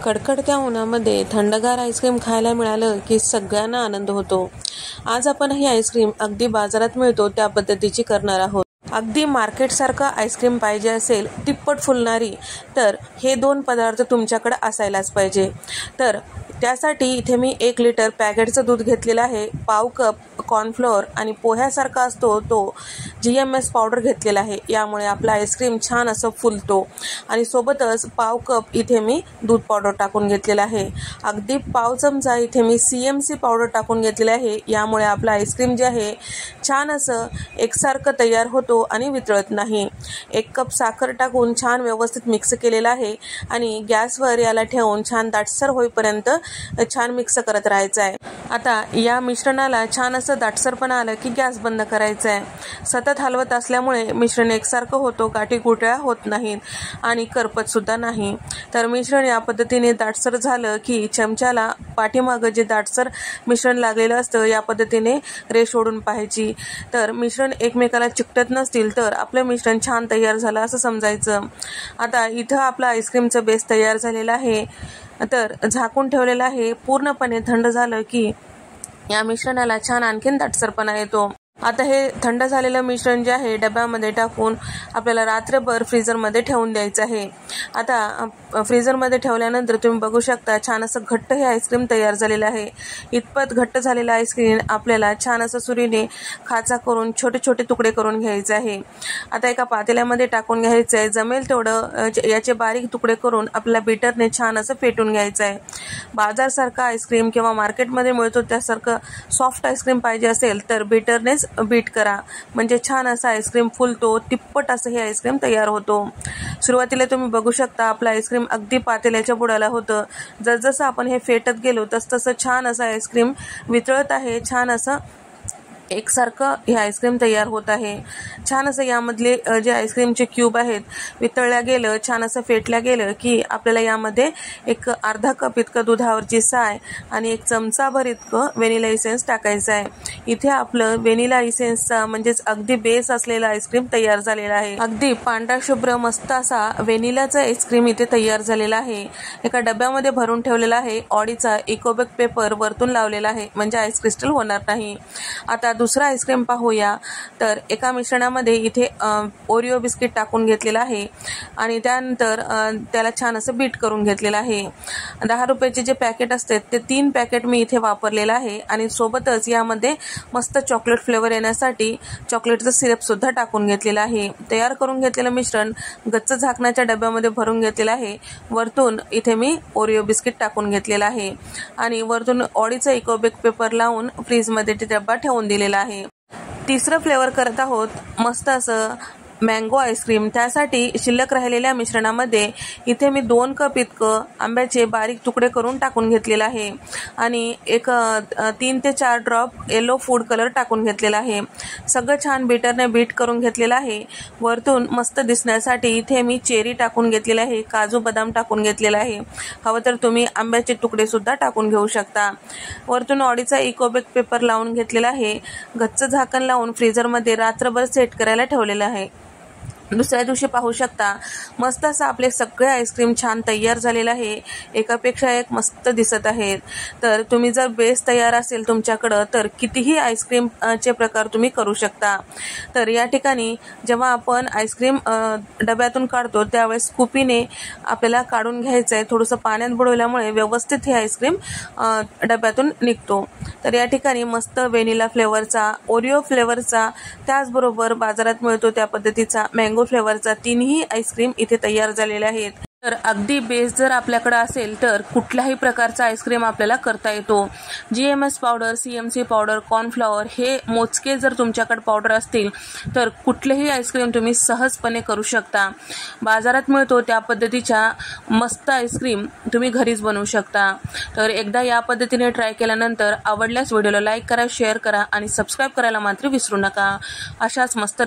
कडकडत्या उन्हामध्ये थंडगार आईस्क्रीम खायला मिळालं की सगळ्यांना आनंद होतो। आज आपण ही आईस्क्रीम अगदी बाजारात मिळतो त्या पद्धतीची करणार आहोत। अगदी मार्केटसारखं आईस्क्रीम पाहिजे असेल, तिप्पट फुलणारी, तर हे दोन पदार्थ तुमच्याकडे असायलाच पाहिजे। तर त्यासाठी इथे मी 1 लिटर पॅकेटचं दूध घेतलेलं आहे, पाव कप कॉर्नफ्लोअर आणि पोह्यासारखा असतो तो GMS पावडर घेतलेला आहे। यामुळे आपला आईस्क्रीम छान असं फुलतो आणि सोबतच पाव कप इथे मी दूध पावडर टाकून घेतलेला आहे। अगदी पाव चमचा इथे मी CMC पावडर टाकून घेतलेला आहे। यामुळे आपला आईस्क्रीम जे आहे छान असं एकसारखं तयार होतो आणि वितळत नाही। 1 कप साखर टाकून छान व्यवस्थित मिक्स केलेला आहे आणि गॅसवर याला ठेवून छान दाटसर होईपर्यंत छान मिक्स करत राहायचं आहे। आता या मिश्रणाला छान असं दाटसरपणा आलं की गॅस बंद करायचा आहे। सतत हलवत असल्यामुळे मिश्रण एकसारखं होतो, गाठी गुठळ्या होत नाहीत आणि करपत सुद्धा नाही। तर मिश्रण या पद्धतीने दाटसर झालं की चमच्याला पाठीमागं जे दाटसर मिश्रण लागलेलं असतं या पद्धतीने रेष ओढून पाहायची। तर मिश्रण एकमेकाला चिकटत नसतील तर आपलं मिश्रण छान तयार झालं असं समजायचं। आता इथं आपला आईस्क्रीमचं बेस तयार झालेला आहे, तर झाकून ठेवलेलं आहे। पूर्णपणे थंड झालं की या मिश्रणाला छान आणखीन दाटसरपणा येतो। आता हे थंड झालेलं मिश्रण जे आहे डब्यामध्ये टाकून आपल्याला रात्रभर फ्रीजरमध्ये ठेवून द्यायचं आहे। आता फ्रीजरमध्ये ठेवल्यानंतर तुम्ही बघू शकता छान असं घट्ट हे आईस्क्रीम तयार झालेलं आहे। इतपत घट्ट झालेलं आईस्क्रीम आपल्याला छान असं सुरीने खाचा करून छोटे छोटे तुकडे करून घ्यायचे आहे। आता एका पातेल्यामध्ये टाकून घ्यायचं आहे। जमेल तेवढं याचे बारीक तुकडे करून आपल्याला बीटरने छान असं फेटून घ्यायचं आहे। बाजारसारखा आईस्क्रीम किंवा मार्केटमध्ये मिळतो त्यासारखं सॉफ्ट आईस्क्रीम पाहिजे असेल तर बीटरनेच बीट करा, म्हणजे छान असं आईस्क्रीम फुलतो, तिप्पट असं हे आईस्क्रीम तयार होतो। सुरुवातीला तुम्ही बघू शकता आपलं आईस्क्रीम अगदी पातेल्याच्या बुडाला होतं। जसजसं आपण हे फेटत गेलो तसतसं छान असं आईस्क्रीम वितळत आहे, छान असं एकसारखं हे आईस्क्रीम तयार होत आहे। छान असं यामधले जे आईस्क्रीमचे क्यूब आहेत वितळल्या गेलं, छान असं फेटल्या गेलं की आपल्याला यामध्ये एक अर्धा कप इतकं दुधावरची साय आणि 1 चमचाभर इतकं व्हॅनिला इसेन्स टाकायचं आहे। इथे आपलं व्हॅनिला इसेन्सचा म्हणजेच अगदी बेस असलेला आईस्क्रीम तयार झालेला आहे। अगदी पांढरा शुभ्र मस्त असा व्हॅनिलाचा आईस्क्रीम इथे तयार झालेला आहे। एका डब्यामध्ये भरून ठेवलेला आहे। ऑडीचा इकोबेक पेपर वरतून लावलेला आहे, म्हणजे आईस क्रिस्टल होणार नाही। आता दुसरा आईस्क्रीम पाहूया। तर एका मिश्रणामध्ये इथे ओरिओ बिस्किट टाकून घेतलेला आहे आणि त्यानंतर त्याला छान असं बीट करून घेतलेलं आहे। 10 रुपयाचे जे पॅकेट असते ते 3 पॅकेट मी इथे वापरलेलं आहे आणि सोबतच यामध्ये मस्त चॉकलेट फ्लेवर येण्यासाठी चॉकलेटचं सिरप सुद्धा टाकून घेतलेलं आहे। तयार करून घेतलेलं मिश्रण गच्च झाकणाच्या डब्यामध्ये भरून घेतलेलं आहे। वरतून इथे मी ओरिओ बिस्किट टाकून घेतलेला आहे आणि वरतून ऑडीचा इकोबेक पेपर लावून फ्रीजमध्ये ते डब्बा ठेवून दिलेला आहे। तिसरं फ्लेवर करत आहोत मस्त असं मँगो आईस्क्रीम। त्यासाठी शिल्लक राहिलेल्या मिश्रणामध्ये इथे मी 2 कप इतकं आंब्याचे बारीक तुकडे करून टाकून घेतलेला आहे आणि 3 ते 4 ड्रॉप येलो फूड कलर टाकून घेतलेला आहे। सगळं छान बीटरने बीट करून घेतलेलं आहे। वरतून मस्त दिसण्यासाठी इथे मी चेरी टाकून घेतलेला आहे, काजू बदाम टाकून घेतलेला आहे। हवं तर तुम्ही आंब्याचे तुकडे सुद्धा टाकून घेऊ शकता। वरतून ऑडीचा इकोबेक पेपर लावून घेतलेला आहे। गच्च झाकण लावून फ्रीजरमध्ये रात्रभर सेट करायला ठेवलेलं आहे। दुसऱ्या दिवशी पाहू शकता मस्त असं आपले सगळे आईस्क्रीम छान तयार झालेलं आहे। एकापेक्षा एक मस्त दिसत आहेत। तर तुम्ही जर बेस तयार असेल तुमच्याकडं तर कितीही आईस्क्रीमचे प्रकार तुम्ही करू शकता। तर या ठिकाणी जेव्हा आपण आईस्क्रीम डब्यातून काढतो त्यावेळेस स्कूपीने आपल्याला काढून घ्यायचं आहे। थोडंसं पाण्यात बुडवल्यामुळे व्यवस्थित हे आईस्क्रीम डब्यातून निघतो। तर या ठिकाणी मस्त व्हॅनिला फ्लेवरचा, ओरिओ फ्लेवरचा, त्याचबरोबर बाजारात मिळतो त्या पद्धतीचा मँगो फ्लेवरचा 3ही आईस्क्रीम इथे तयार झालेले आहेत। तर अगदी बेस जर आपल्याकडे असेल तर कुठल्याही प्रकारचा आईस्क्रीम आपल्याला करता येतो। GMS powder, CMC powder, cornflour हे मोजके जर तुमच्याकडे पावडर असतील तर कुठलेही आईस्क्रीम तुम्ही सहजपणे करू शकता। बाजारात मिळतो त्या पद्धतीच्या मस्त आईस्क्रीम तुम्ही घरीच बनवू शकता। तर एकदा या पद्धतीने ट्राय केल्यानंतर आवडल्यास व्हिडिओला लाईक करा, शेअर करा आणि सबस्क्राईब करायला मात्र विसरू नका। अशाच मस्त